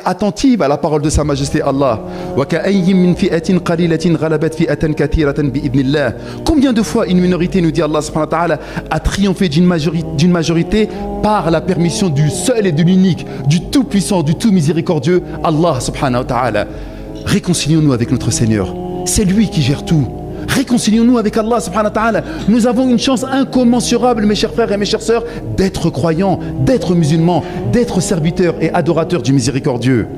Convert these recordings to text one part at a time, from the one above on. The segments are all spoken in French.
attentive à la parole de Sa Majesté Allah. Combien de fois une minorité, nous dit Allah subhanahu wa ta'ala, a triomphé d'une majorité par la permission du seul et de l'unique, du tout puissant, du tout miséricordieux, Allah subhanahu wa ta'ala. Réconcilions-nous avec notre Seigneur, c'est lui qui gère tout. Réconcilions-nous avec Allah subhanahu wa ta'ala. Nous avons une chance incommensurable, mes chers frères et mes chères sœurs, d'être croyants, d'être musulmans, d'être serviteurs et adorateurs du miséricordieux.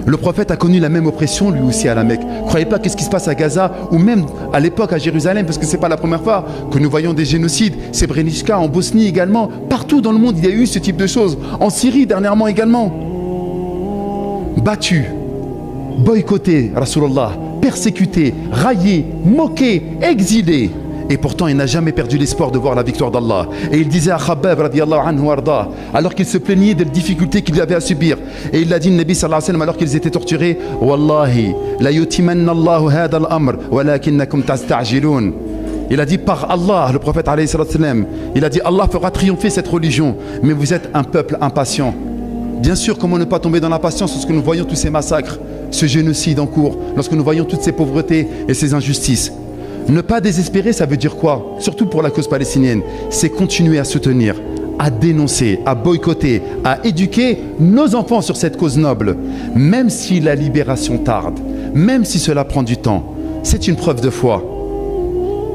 Le prophète a connu la même oppression lui aussi à la Mecque. Croyez pas qu'est-ce qui se passe à Gaza ou même à l'époque à Jérusalem, parce que c'est pas la première fois que nous voyons des génocides. Srebrenica, en Bosnie également, partout dans le monde il y a eu ce type de choses. En Syrie dernièrement également. Battus, boycottés, Rasulallah, persécuté, raillé, moqué, exilé. Et pourtant, il n'a jamais perdu l'espoir de voir la victoire d'Allah. Et il disait à Khabbab, radiyallahu anhu arda, alors qu'il se plaignait des difficultés qu'il avait à subir. Et il a dit, le Nabi sallallahu alayhi wa sallam, alors qu'ils étaient torturés, Wallahi, la yutimanna Allahu hada al-amr, walakinnakum tasta'jilun. Il a dit par Allah, le prophète alayhi sallam, il a dit, Allah fera triompher cette religion, mais vous êtes un peuple impatient. Bien sûr, comment ne pas tomber dans l'impatience lorsque nous voyons tous ces massacres, ce génocide en cours, lorsque nous voyons toutes ces pauvretés et ces injustices. Ne pas désespérer, ça veut dire quoi? Surtout pour la cause palestinienne, c'est continuer à soutenir, à dénoncer, à boycotter, à éduquer nos enfants sur cette cause noble. Même si la libération tarde, même si cela prend du temps, c'est une preuve de foi.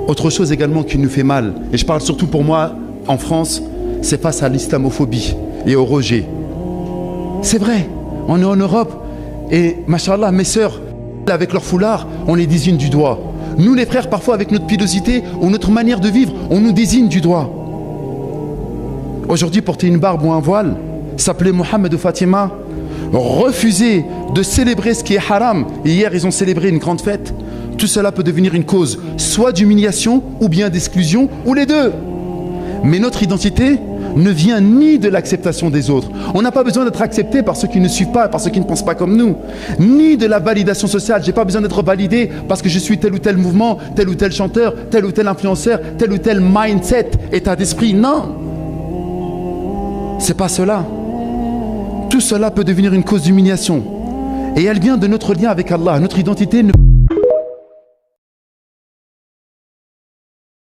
Autre chose également qui nous fait mal, et je parle surtout pour moi en France, c'est face à l'islamophobie et au rejet. C'est vrai, on est en Europe et, machallah, mes sœurs, avec leur foulard, on les désigne du doigt. Nous, les frères, parfois, avec notre pilosité ou notre manière de vivre, on nous désigne du doigt. Aujourd'hui, porter une barbe ou un voile, s'appeler Mohamed ou Fatima, refuser de célébrer ce qui est haram, et hier, ils ont célébré une grande fête, tout cela peut devenir une cause, soit d'humiliation ou bien d'exclusion, ou les deux. Mais notre identité ne vient ni de l'acceptation des autres. On n'a pas besoin d'être accepté par ceux qui ne suivent pas, par ceux qui ne pensent pas comme nous. Ni de la validation sociale. Je n'ai pas besoin d'être validé parce que je suis tel ou tel mouvement, tel ou tel chanteur, tel ou tel influenceur, tel ou tel mindset, état d'esprit. Non. C'est pas cela. Tout cela peut devenir une cause d'humiliation. Et elle vient de notre lien avec Allah. Notre identité ne